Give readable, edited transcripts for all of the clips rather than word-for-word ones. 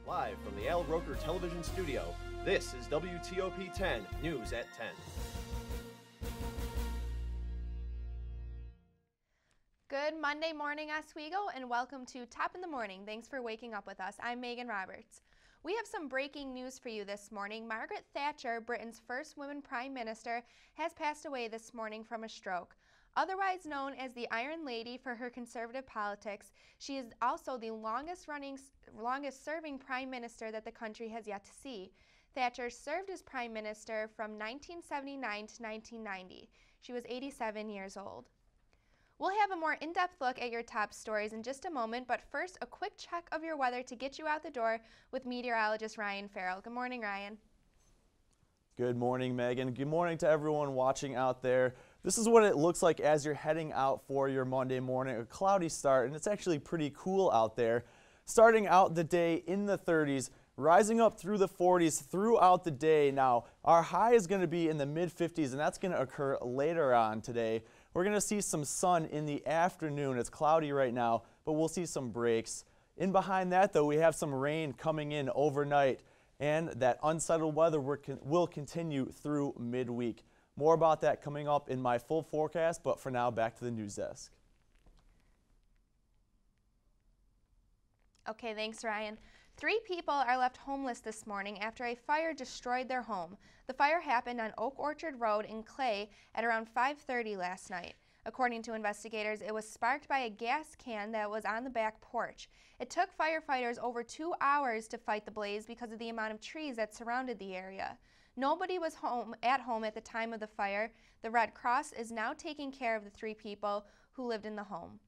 Live from the Al Roker Television Studio, this is WTOP 10 News at 10. Good Monday morning, Oswego, and welcome to Top in the Morning. Thanks for waking up with us. I'm Megan Roberts. We have some breaking news for you this morning. Margaret Thatcher, Britain's first woman prime minister, has passed away this morning from a stroke. Otherwise known as the Iron Lady for her conservative politics, she is also the longest-serving prime minister that the country has yet to see. Thatcher served as prime minister from 1979 to 1990. She was 87 years old. We'll have a more in-depth look at your top stories in just a moment, but first, a quick check of your weather to get you out the door with meteorologist Ryan Farrell. Good morning, Ryan. Good morning, Megan. Good morning to everyone watching out there. This is what it looks like as you're heading out for your Monday morning. A cloudy start, and it's actually pretty cool out there. Starting out the day in the 30s, rising up through the 40s throughout the day. Now, our high is going to be in the mid-50s, and that's going to occur later on today. We're going to see some sun in the afternoon. It's cloudy right now, but we'll see some breaks. In behind that, though, we have some rain coming in overnight, and that unsettled weather will continue through midweek. More about that coming up in my full forecast, but for now, back to the news desk. Okay, thanks, Ryan. 3 people are left homeless this morning after a fire destroyed their home. The fire happened on Oak Orchard Road in Clay at around 5:30 last night. According to investigators, it was sparked by a gas can that was on the back porch. It took firefighters over 2 hours to fight the blaze because of the amount of trees that surrounded the area. Nobody was at home at the time of the fire. The Red Cross is now taking care of the 3 people who lived in the home.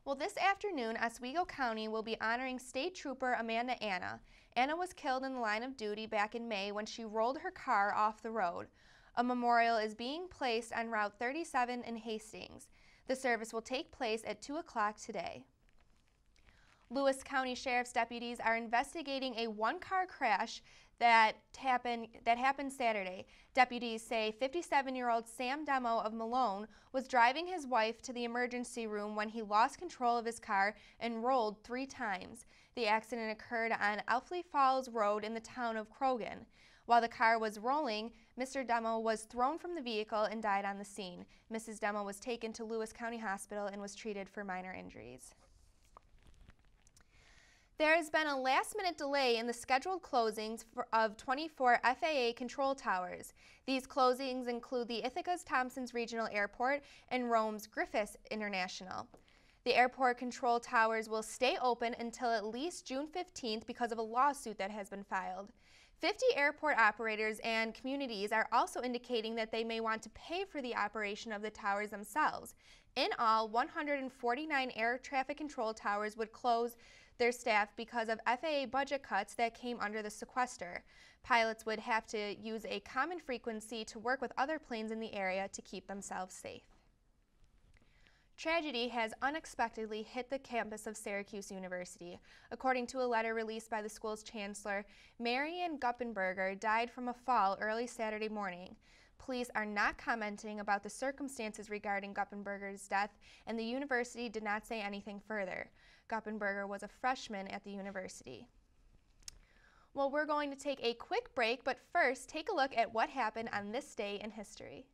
Well, this afternoon, Oswego County will be honoring State Trooper Amanda Anna. Anna was killed in the line of duty back in May when she rolled her car off the road. A memorial is being placed on Route 37 in Hastings. The service will take place at 2 o'clock today. Lewis County Sheriff's deputies are investigating a one-car crash that happened Saturday. Deputies say 57-year-old Sam Demo of Malone was driving his wife to the emergency room when he lost control of his car and rolled 3 times. The accident occurred on Elfley Falls Road in the town of Croghan. While the car was rolling, Mr. Demo was thrown from the vehicle and died on the scene. Mrs. Demo was taken to Lewis County Hospital and was treated for minor injuries. There has been a last-minute delay in the scheduled closings of 24 FAA control towers. These closings include the Ithaca's Thompson's Regional Airport and Rome's Griffiths International. The airport control towers will stay open until at least June 15th because of a lawsuit that has been filed. 50 airport operators and communities are also indicating that they may want to pay for the operation of the towers themselves. In all, 149 air traffic control towers would close their staff because of FAA budget cuts that came under the sequester. Pilots would have to use a common frequency to work with other planes in the area to keep themselves safe. Tragedy has unexpectedly hit the campus of Syracuse University. According to a letter released by the school's chancellor, Marian Guppenberger died from a fall early Saturday morning. Police are not commenting about the circumstances regarding Guppenberger's death, and the university did not say anything further. Guppenberger was a freshman at the university. Well, we're going to take a quick break, but first, take a look at what happened on this day in history.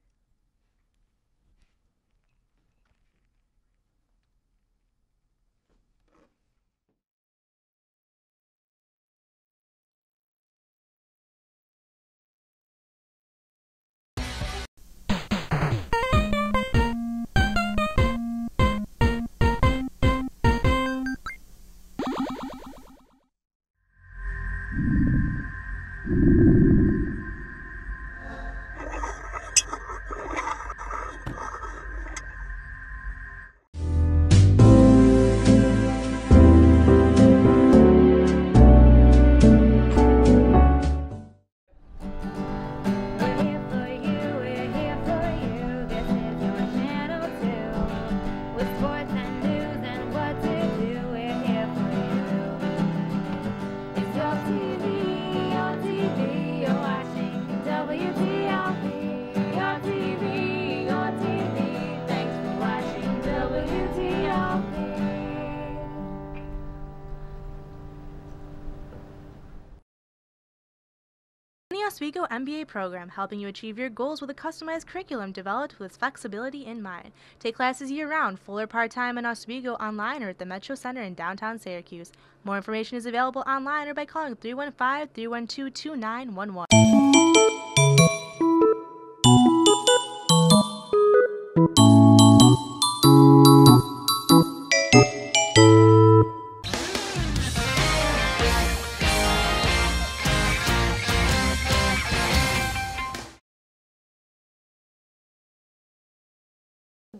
Oswego MBA program, helping you achieve your goals with a customized curriculum developed with flexibility in mind. Take classes year-round, full or part-time in Oswego, online or at the Metro Center in downtown Syracuse. More information is available online or by calling 315-312-2911.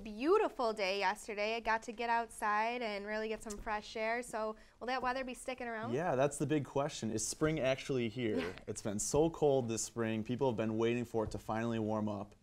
Beautiful day yesterday. I got to get outside and really get some fresh air. So will that weather be sticking around? Yeah, that's the big question. Is spring actually here? It's been so cold this spring. People have been waiting for it to finally warm up.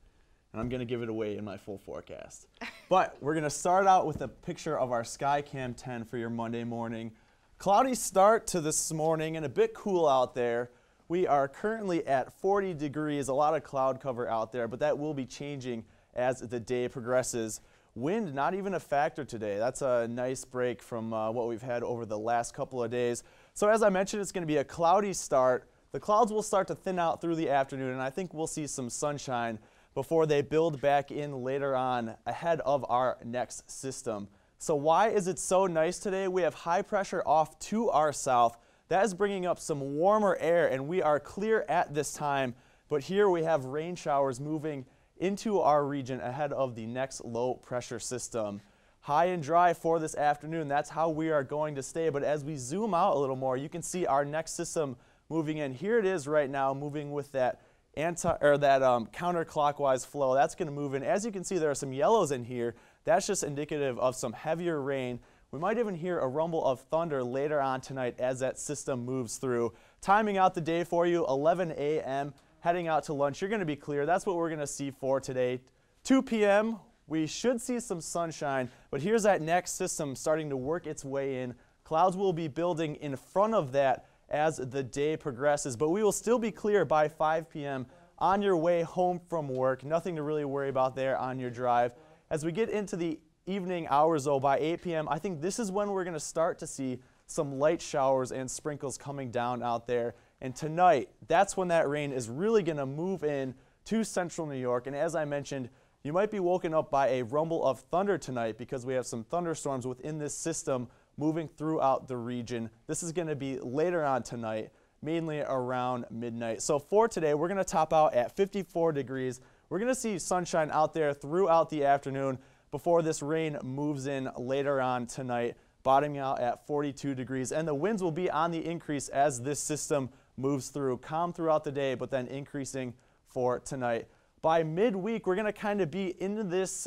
And I'm going to give it away in my full forecast. But we're going to start out with a picture of our Skycam 10 for your Monday morning. Cloudy start to this morning and a bit cool out there. We are currently at 40 degrees, a lot of cloud cover out there, but that will be changing as the day progresses. Wind, not even a factor today. That's a nice break from what we've had over the last couple of days. So as I mentioned, it's going to be a cloudy start. The clouds will start to thin out through the afternoon, and I think we'll see some sunshine before they build back in later on ahead of our next system. So why is it so nice today? We have high pressure off to our south. That is bringing up some warmer air, and we are clear at this time. But here we have rain showers moving into our region ahead of the next low pressure system. High and dry for this afternoon. That's how we are going to stay. But as we zoom out a little more, you can see our next system moving in. Here it is right now, moving with that counterclockwise flow. That's going to move in. As you can see, there are some yellows in here. That's just indicative of some heavier rain. We might even hear a rumble of thunder later on tonight as that system moves through. Timing out the day for you, 11 a.m. Heading out to lunch, you're going to be clear. That's what we're going to see for today. 2 p.m., we should see some sunshine, but here's that next system starting to work its way in. Clouds will be building in front of that as the day progresses, but we will still be clear by 5 p.m. on your way home from work. Nothing to really worry about there on your drive. As we get into the evening hours, though, by 8 p.m., I think this is when we're going to start to see some light showers and sprinkles coming down out there. And tonight, that's when that rain is really going to move in to central New York. And as I mentioned, you might be woken up by a rumble of thunder tonight because we have some thunderstorms within this system moving throughout the region. This is going to be later on tonight, mainly around midnight. So for today, we're going to top out at 54 degrees. We're going to see sunshine out there throughout the afternoon before this rain moves in later on tonight, bottoming out at 42 degrees. And the winds will be on the increase as this system moves through. Calm throughout the day, but then increasing for tonight. By midweek, we're going to kind of be into this,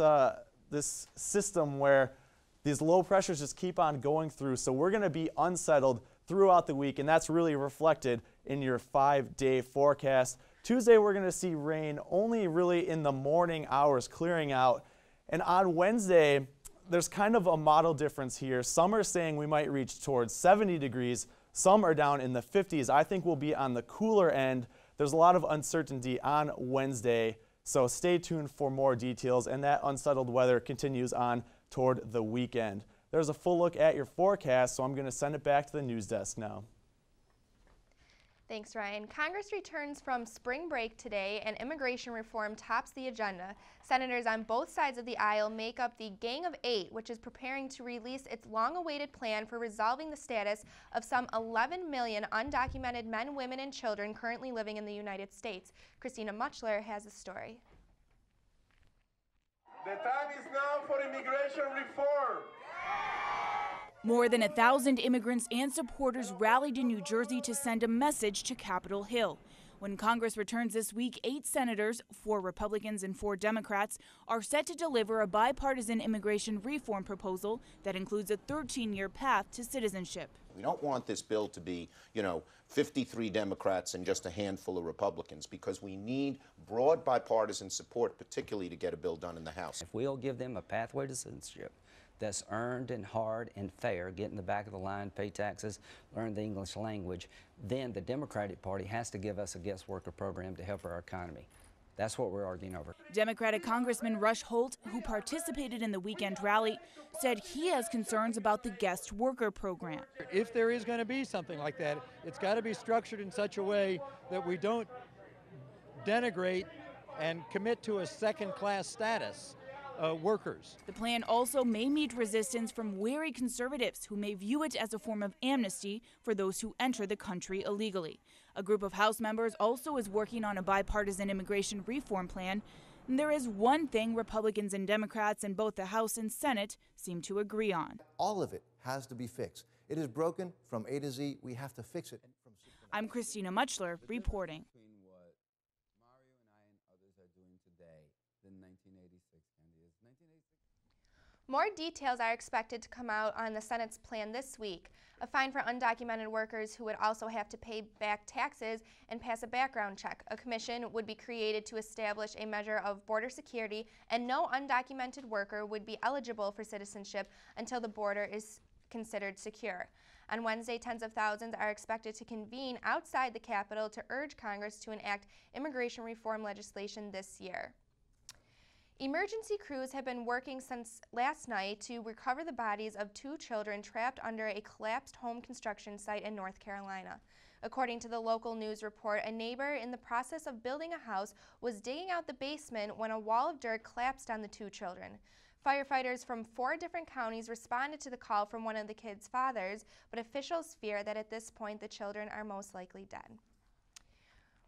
this system where these low pressures just keep on going through. So we're going to be unsettled throughout the week, and that's really reflected in your 5-day forecast. Tuesday, we're going to see rain only really in the morning hours, clearing out. And on Wednesday, there's kind of a model difference here. Some are saying we might reach towards 70 degrees. Some are down in the 50s. I think we'll be on the cooler end. There's a lot of uncertainty on Wednesday, so stay tuned for more details, and that unsettled weather continues on toward the weekend. There's a full look at your forecast, so I'm going to send it back to the news desk now. Thanks, Ryan. Congress returns from spring break today, and immigration reform tops the agenda. Senators on both sides of the aisle make up the Gang of Eight, which is preparing to release its long-awaited plan for resolving the status of some 11 million undocumented men, women, and children currently living in the United States. Christina Muchler has the story. The time is now for immigration reform. More than 1,000 immigrants and supporters rallied in New Jersey to send a message to Capitol Hill. When Congress returns this week, 8 senators, 4 Republicans and 4 Democrats, are set to deliver a bipartisan immigration reform proposal that includes a 13-year path to citizenship. We don't want this bill to be, 53 Democrats and just a handful of Republicans, because we need broad bipartisan support, particularly to get a bill done in the House. If we'll give them a pathway to citizenship that's earned and hard and fair, get in the back of the line, pay taxes, learn the English language, then the Democratic Party has to give us a guest worker program to help our economy. That's what we're arguing over. Democratic Congressman Rush Holt, who participated in the weekend rally, said he has concerns about the guest worker program. If there is going to be something like that, it's got to be structured in such a way that we don't denigrate and commit to a second-class status workers. The plan also may meet resistance from wary conservatives who may view it as a form of amnesty for those who enter the country illegally. A group of House members also is working on a bipartisan immigration reform plan. And there is one thing Republicans and Democrats in both the House and Senate seem to agree on. All of it has to be fixed. It is broken from A to Z. We have to fix it. I'm Christina Muchler reporting. More details are expected to come out on the Senate's plan this week. A fine for undocumented workers who would also have to pay back taxes and pass a background check. A commission would be created to establish a measure of border security, and no undocumented worker would be eligible for citizenship until the border is considered secure. On Wednesday, tens of thousands are expected to convene outside the Capitol to urge Congress to enact immigration reform legislation this year. Emergency crews have been working since last night to recover the bodies of 2 children trapped under a collapsed home construction site in North Carolina. According to the local news report, a neighbor in the process of building a house was digging out the basement when a wall of dirt collapsed on the 2 children. Firefighters from 4 different counties responded to the call from one of the kids' fathers, but officials fear that at this point the children are most likely dead.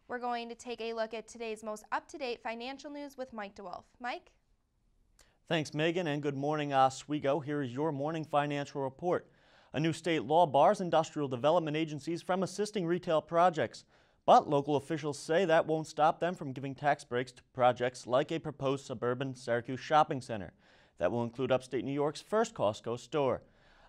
We're going to take a look at today's most up-to-date financial news with Mike DeWolf. Mike? Thanks, Megan, and good morning, Oswego. Here is your morning financial report. A new state law bars industrial development agencies from assisting retail projects, but local officials say that won't stop them from giving tax breaks to projects like a proposed suburban Syracuse shopping center that will include upstate New York's first Costco store.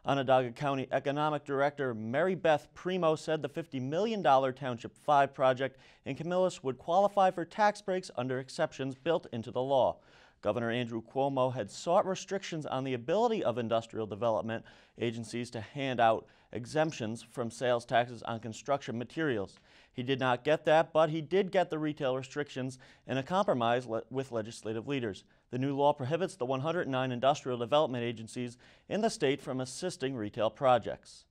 Onondaga County Economic Director Mary Beth Primo said the $50 million Township 5 project in Camillus would qualify for tax breaks under exceptions built into the law. Governor Andrew Cuomo had sought restrictions on the ability of industrial development agencies to hand out exemptions from sales taxes on construction materials. He did not get that, but he did get the retail restrictions in a compromise with legislative leaders. The new law prohibits the 109 industrial development agencies in the state from assisting retail projects.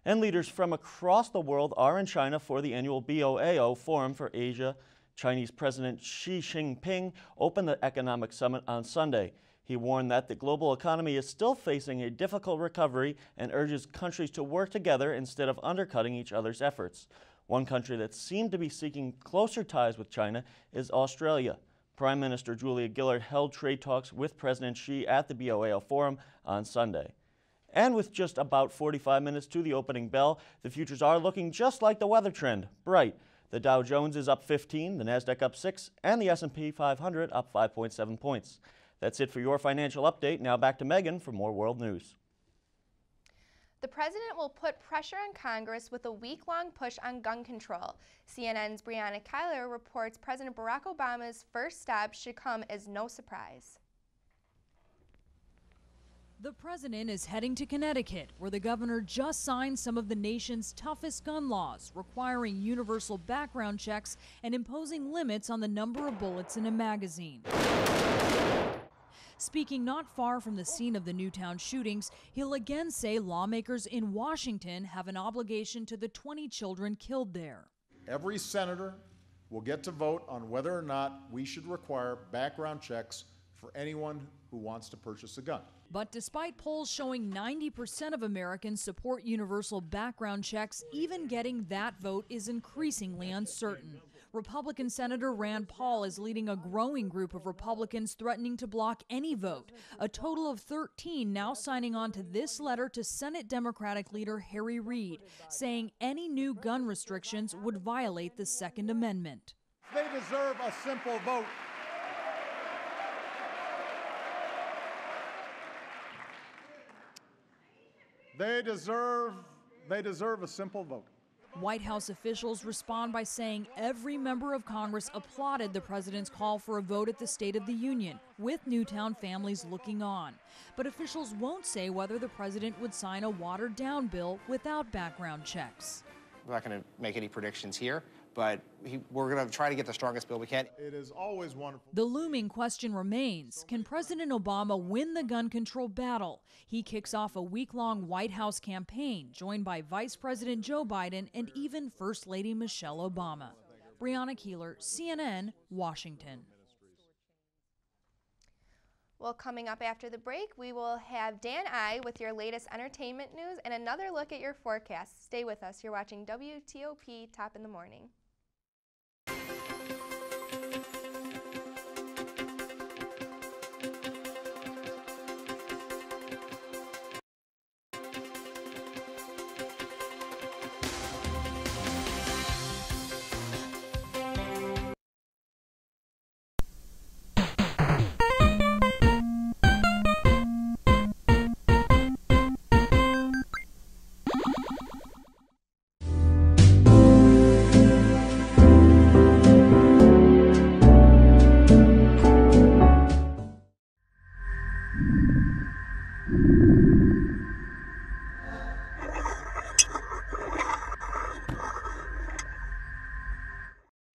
And leaders from across the world are in China for the annual BOAO Forum for Asia. Chinese President Xi Jinping opened the economic summit on Sunday. He warned that the global economy is still facing a difficult recovery and urges countries to work together instead of undercutting each other's efforts. One country that seemed to be seeking closer ties with China is Australia. Prime Minister Julia Gillard held trade talks with President Xi at the BOAO Forum on Sunday. And with just about 45 minutes to the opening bell, the futures are looking just like the weather trend, bright. The Dow Jones is up 15, the Nasdaq up 6, and the S&P 500 up 5.7 points. That's it for your financial update. Now back to Megan for more world news. The president will put pressure on Congress with a week-long push on gun control. CNN's Brianna Kyler reports President Barack Obama's first stop should come as no surprise. The president is heading to Connecticut, where the governor just signed some of the nation's toughest gun laws, requiring universal background checks and imposing limits on the number of bullets in a magazine. Speaking not far from the scene of the Newtown shootings, he'll again say lawmakers in Washington have an obligation to the 20 children killed there. Every senator will get to vote on whether or not we should require background checks for anyone who wants to purchase a gun. But despite polls showing 90% of Americans support universal background checks, even getting that vote is increasingly uncertain. Republican Senator Rand Paul is leading a growing group of Republicans threatening to block any vote. A total of 13 now signing on to this letter to Senate Democratic leader Harry Reid, saying any new gun restrictions would violate the Second Amendment. They deserve a simple vote. They deserve a simple vote. White House officials respond by saying every member of Congress applauded the president's call for a vote at the State of the Union, with Newtown families looking on. But officials won't say whether the president would sign a watered-down bill without background checks. We're not going to make any predictions here, but we're going to try to get the strongest bill we can. It is always wonderful. The looming question remains, can President Obama win the gun control battle? He kicks off a week-long White House campaign, joined by Vice President Joe Biden and even First Lady Michelle Obama. Brianna Keeler, CNN, Washington. Well, coming up after the break, we will have Dan I with your latest entertainment news and another look at your forecast. Stay with us. You're watching WTOP Top in the Morning.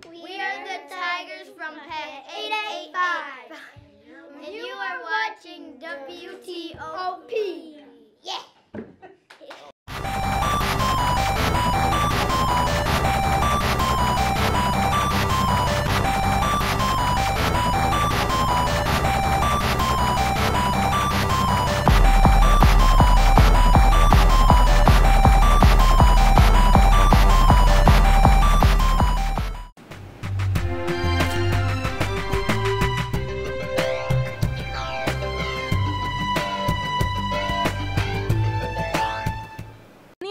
We are the Tigers from Pack 885. And you are watching WTOP. Yeah.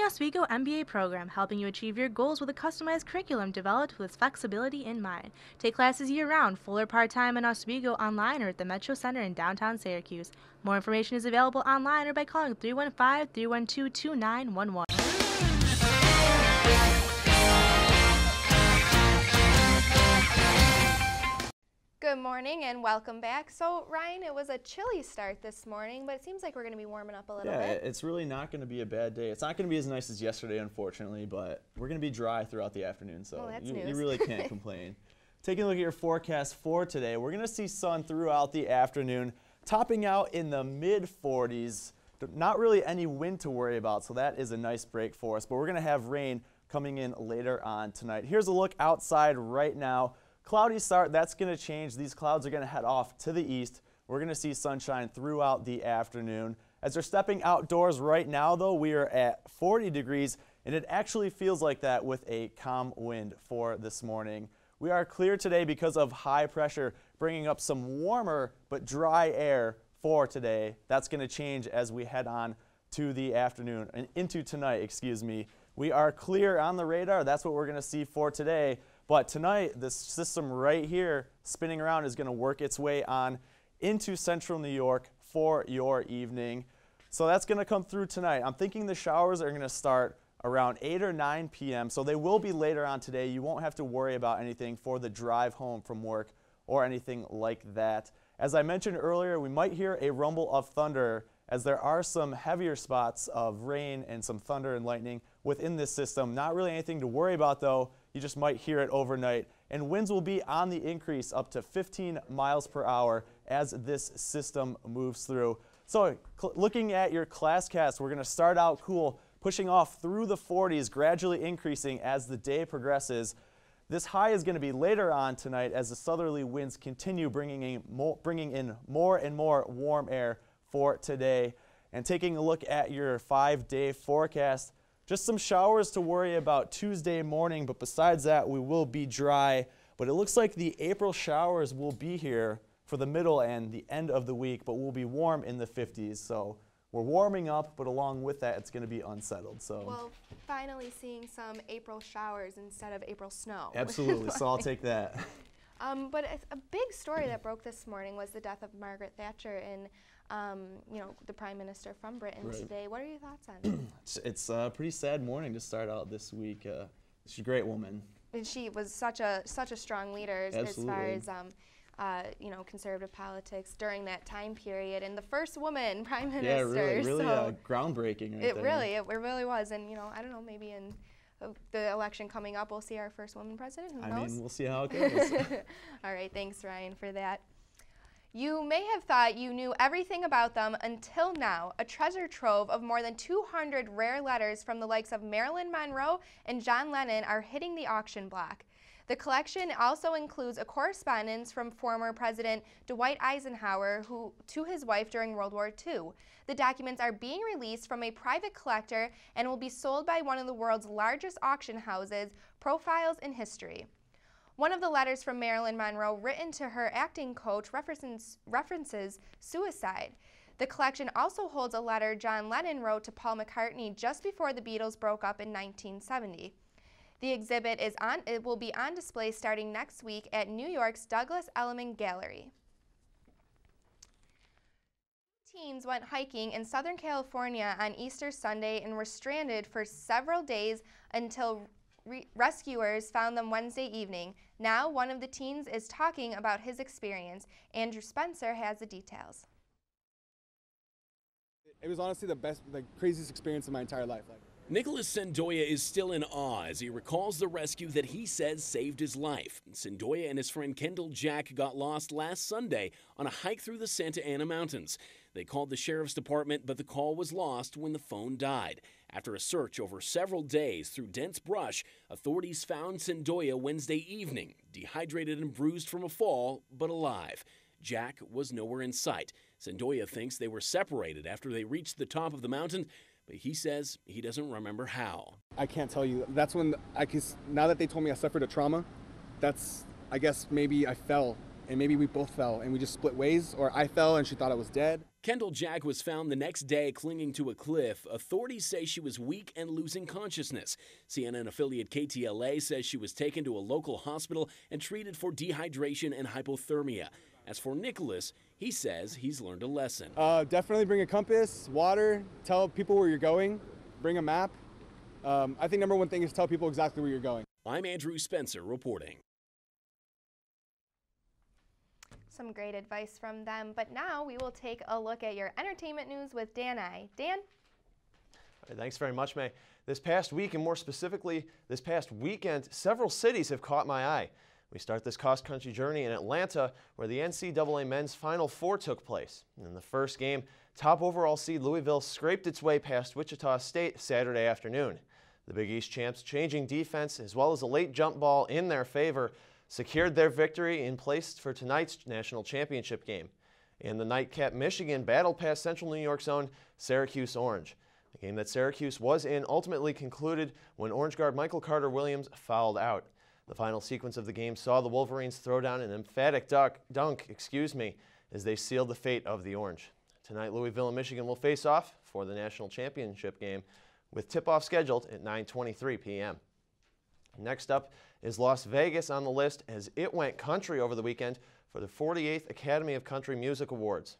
Oswego MBA program, helping you achieve your goals with a customized curriculum developed with flexibility in mind. Take classes year-round, full or part-time in Oswego, online or at the Metro Center in downtown Syracuse. More information is available online or by calling 315-312-2911. Good morning and welcome back. So, Ryan, it was a chilly start this morning, but it seems like we're going to be warming up a little bit. Yeah, it's really not going to be a bad day. It's not going to be as nice as yesterday, unfortunately, but we're going to be dry throughout the afternoon, so you really can't complain. Taking a look at your forecast for today, we're going to see sun throughout the afternoon, topping out in the mid-40s. Not really any wind to worry about, so that is a nice break for us, but we're going to have rain coming in later on tonight. Here's a look outside right now. Cloudy start, that's going to change. These clouds are going to head off to the east. We're going to see sunshine throughout the afternoon. As we're stepping outdoors right now, though, we are at 40 degrees, and it actually feels like that with a calm wind for this morning. We are clear today because of high pressure, bringing up some warmer but dry air for today. That's going to change as we head on to the afternoon and into tonight, excuse me. We are clear on the radar. That's what we're going to see for today. But tonight, this system right here spinning around is going to work its way on into central New York for your evening. So that's going to come through tonight. I'm thinking the showers are going to start around 8 or 9 p.m. So they will be later on today. You won't have to worry about anything for the drive home from work or anything like that. As I mentioned earlier, we might hear a rumble of thunder as there are some heavier spots of rain and some thunder and lightning within this system. Not really anything to worry about, though. You just might hear it overnight. And winds will be on the increase up to 15 miles per hour as this system moves through. So looking at your classcast, we're going to start out cool, pushing off through the 40s, gradually increasing as the day progresses. This high is going to be later on tonight as the southerly winds continue bringing in more and more warm air for today. And taking a look at your 5-day forecast, just some showers to worry about Tuesday morning, but besides that, we will be dry. But it looks like the April showers will be here for the middle and the end of the week, but we'll be warm in the 50s. So we're warming up, but along with that, it's going to be unsettled. So well, finally seeing some April showers instead of April snow. Absolutely, so I'll take that. But a big story that broke this morning was the death of Margaret Thatcher and the Prime Minister from Britain today. What are your thoughts on it? It's a pretty sad morning to start out this week. She's a great woman. And she was such a strong leader as far as conservative politics during that time period, and the first woman Prime Minister. Yeah, really so groundbreaking. It really was, and I don't know, maybe in the election coming up, we'll see our first woman president. Who knows? I mean, we'll see how it goes. All right, thanks, Ryan, for that. You may have thought you knew everything about them until now. A treasure trove of more than 200 rare letters from the likes of Marilyn Monroe and John Lennon are hitting the auction block. The collection also includes a correspondence from former President Dwight Eisenhower to his wife during World War II. The documents are being released from a private collector and will be sold by one of the world's largest auction houses, Profiles in History. One of the letters from Marilyn Monroe written to her acting coach references suicide. The collection also holds a letter John Lennon wrote to Paul McCartney just before the Beatles broke up in 1970. The exhibit will be on display starting next week at New York's Douglas Elliman Gallery. Teens went hiking in Southern California on Easter Sunday and were stranded for several days until rescuers found them Wednesday evening. Now, one of the teens is talking about his experience. Andrew Spencer has the details. It was honestly the craziest experience of my entire life. Nicholas Sendoya is still in awe as he recalls the rescue that he says saved his life. Sendoya and his friend Kendall Jack got lost last Sunday on a hike through the Santa Ana Mountains. They called the sheriff's department, but the call was lost when the phone died. After a search over several days through dense brush, authorities found Sendoya Wednesday evening, dehydrated and bruised from a fall, but alive. Jack was nowhere in sight. Sendoya thinks they were separated after they reached the top of the mountain, but he says he doesn't remember how. I can't tell you. That's when now that they told me I suffered a trauma, I guess maybe I fell, and maybe we both fell, and we just split ways, or I fell and she thought I was dead. Kendall Jack was found the next day clinging to a cliff. Authorities say she was weak and losing consciousness. CNN affiliate KTLA says she was taken to a local hospital and treated for dehydration and hypothermia. As for Nicholas, he says he's learned a lesson. Definitely bring a compass, water, tell people where you're going, bring a map. I think number one thing is tell people exactly where you're going. I'm Andrew Spencer reporting. Some great advice from them, but now we will take a look at your entertainment news with Dan I. Dan? All right, thanks very much, May. This past week, and more specifically, this past weekend, several cities have caught my eye. We start this cross-country journey in Atlanta, where the NCAA men's Final Four took place. In the first game, top overall seed Louisville scraped its way past Wichita State Saturday afternoon. The Big East champs, changing defense as well as a late jump ball in their favor, secured their victory in place for tonight's national championship game. In the nightcap, Michigan battled past Central New York's own Syracuse Orange. The game that Syracuse was in ultimately concluded when Orange guard Michael Carter-Williams fouled out. The final sequence of the game saw the Wolverines throw down an emphatic dunk, as they sealed the fate of the Orange. Tonight, Louisville and Michigan will face off for the national championship game, with tip-off scheduled at 9:23 p.m. Next up is Las Vegas on the list, as it went country over the weekend for the 48th Academy of Country Music Awards.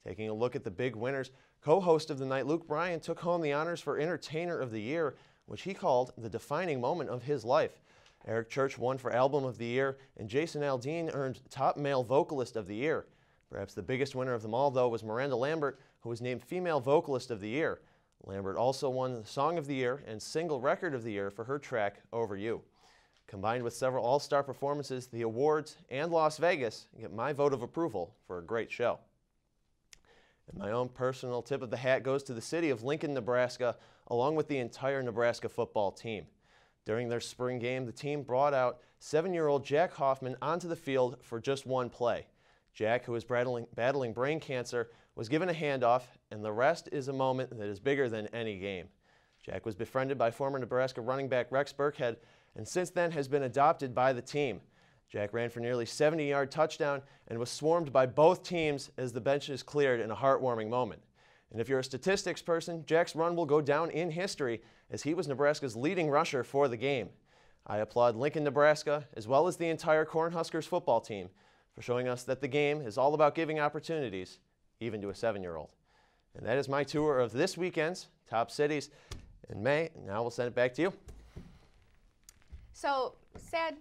Taking a look at the big winners, co-host of the night Luke Bryan took home the honors for Entertainer of the Year, which he called the defining moment of his life. Eric Church won for Album of the Year, and Jason Aldean earned Top Male Vocalist of the Year. Perhaps the biggest winner of them all, though, was Miranda Lambert, who was named Female Vocalist of the Year. Lambert also won the Song of the Year and Single Record of the Year for her track, Over You. Combined with several all-star performances, the awards and Las Vegas get my vote of approval for a great show. And my own personal tip of the hat goes to the city of Lincoln, Nebraska, along with the entire Nebraska football team. During their spring game, the team brought out 7-year-old Jack Hoffman onto the field for just one play. Jack, who was battling brain cancer, was given a handoff, and the rest is a moment that is bigger than any game. Jack was befriended by former Nebraska running back Rex Burkhead, and since then has been adopted by the team. Jack ran for nearly 70-yard touchdown and was swarmed by both teams as the benches cleared in a heartwarming moment. And if you're a statistics person, Jack's run will go down in history as he was Nebraska's leading rusher for the game. I applaud Lincoln, Nebraska, as well as the entire Cornhuskers football team for showing us that the game is all about giving opportunities, even to a 7-year-old. And that is my tour of this weekend's top cities. In May, now we'll send it back to you. So, sad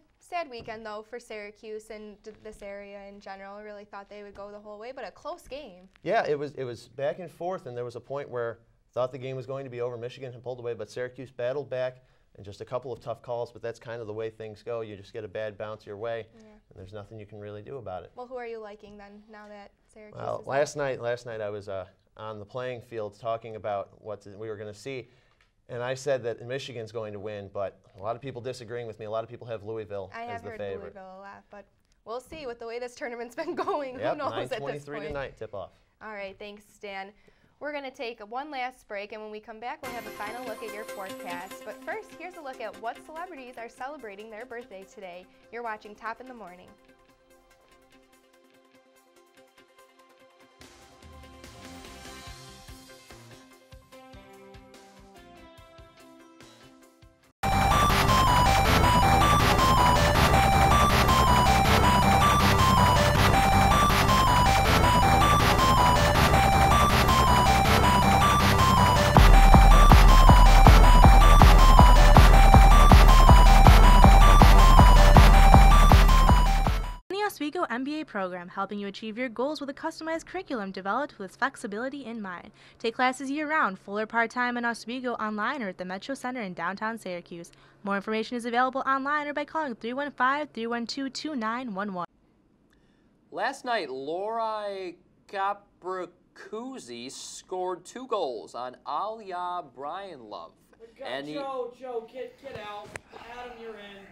weekend, though, for Syracuse and this area in general. I really thought they would go the whole way, but a close game. Yeah, it was back and forth, and there was a point where I thought the game was going to be over. Michigan had pulled away, but Syracuse battled back, and just a couple of tough calls, but that's kind of the way things go. You just get a bad bounce your way, and there's nothing you can really do about it. Well, who are you liking then, now that Syracuse is last night I was on the playing field talking about what we were going to see, And I said that Michigan's going to win, but a lot of people disagreeing with me. A lot of people have Louisville as the favorite. I have heard Louisville a lot, but we'll see with the way this tournament's been going. Yep, Who knows at this point? 9:23 tonight, tip-off. All right, thanks, Stan. We're going to take one last break, and when we come back, we'll have a final look at your forecast. But first, here's a look at what celebrities are celebrating their birthday today. You're watching Top in the Morning. Oswego MBA program, helping you achieve your goals with a customized curriculum developed with flexibility in mind. Take classes year-round, full or part-time in Oswego, online or at the Metro Center in downtown Syracuse. More information is available online or by calling 315-312-2911. Last night, Lori Capricuzzi scored 2 goals on Aliyah Brian Love. And Joe, get out. Adam, you're in.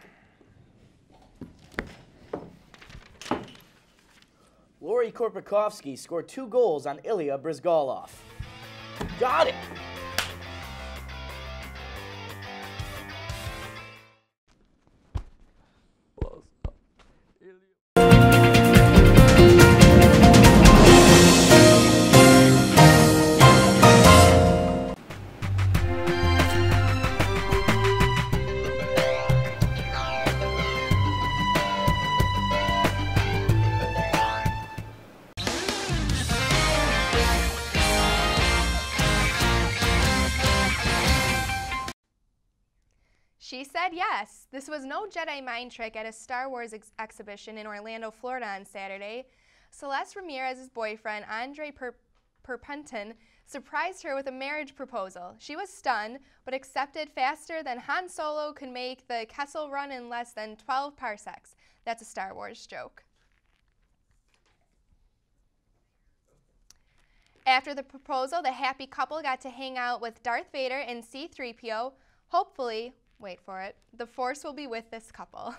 Lori Korpakowski scored 2 goals on Ilya Brizgalov. Got it! She said yes. This was no Jedi mind trick at a Star Wars exhibition in Orlando, Florida on Saturday. Celeste Ramirez's boyfriend, Andre Perpenton, surprised her with a marriage proposal. She was stunned, but accepted faster than Han Solo could make the Kessel Run in less than 12 parsecs. That's a Star Wars joke. After the proposal, the happy couple got to hang out with Darth Vader and C-3PO. Hopefully, wait for it, the Force will be with this couple.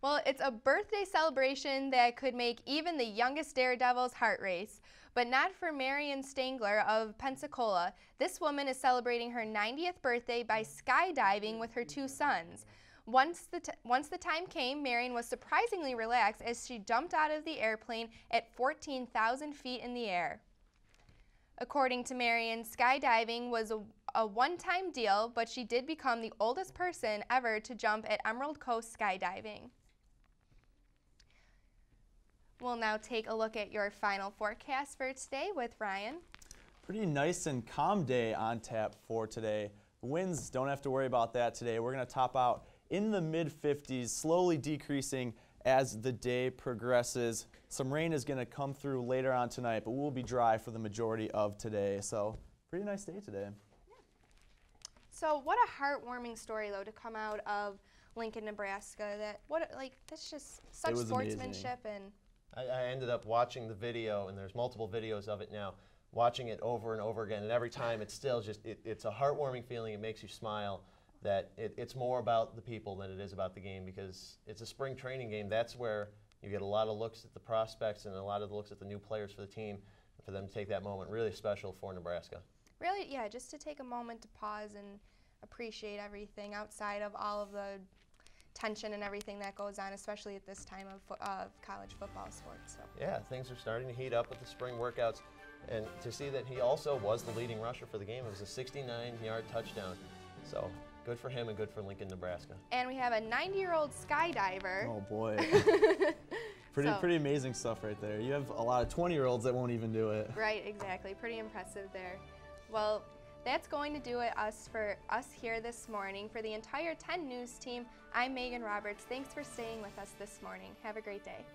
Well, it's a birthday celebration that could make even the youngest daredevil's heart race, but not for Marion Stangler of Pensacola. This woman is celebrating her 90th birthday by skydiving with her 2 sons. Once the time came, Marion was surprisingly relaxed as she jumped out of the airplane at 14,000 feet in the air. According to Marion, skydiving was a one-time deal, but she did become the oldest person ever to jump at Emerald Coast Skydiving. We'll now take a look at your final forecast for today with Ryan. Pretty nice and calm day on tap for today. Winds, don't have to worry about that today. We're going to top out in the mid-50s, slowly decreasing as the day progresses. Some rain is going to come through later on tonight, but we'll be dry for the majority of today. So pretty nice day today. So what a heartwarming story, though, to come out of Lincoln, Nebraska. That's just such sportsmanship. And I ended up watching the video, and there's multiple videos of it now, watching it over and over again, and every time it's still just, it's a heartwarming feeling. It makes you smile that it's more about the people than it is about the game, because it's a spring training game. That's where you get a lot of looks at the prospects and a lot of looks at the new players for the team. For them to take that moment, really special for Nebraska. Really, yeah, just to take a moment to pause and appreciate everything outside of all of the tension and everything that goes on, especially at this time of college football sports. So. Yeah, things are starting to heat up with the spring workouts, and to see that he also was the leading rusher for the game. It was a 69-yard touchdown. So good for him and good for Lincoln, Nebraska. And we have a 90-year-old skydiver. Oh boy. Pretty amazing stuff right there. You have a lot of 20-year-olds that won't even do it. Right, exactly. Pretty impressive there. Well, that's going to do it for us here this morning. For the entire 10 News team, I'm Megan Roberts. Thanks for staying with us this morning. Have a great day.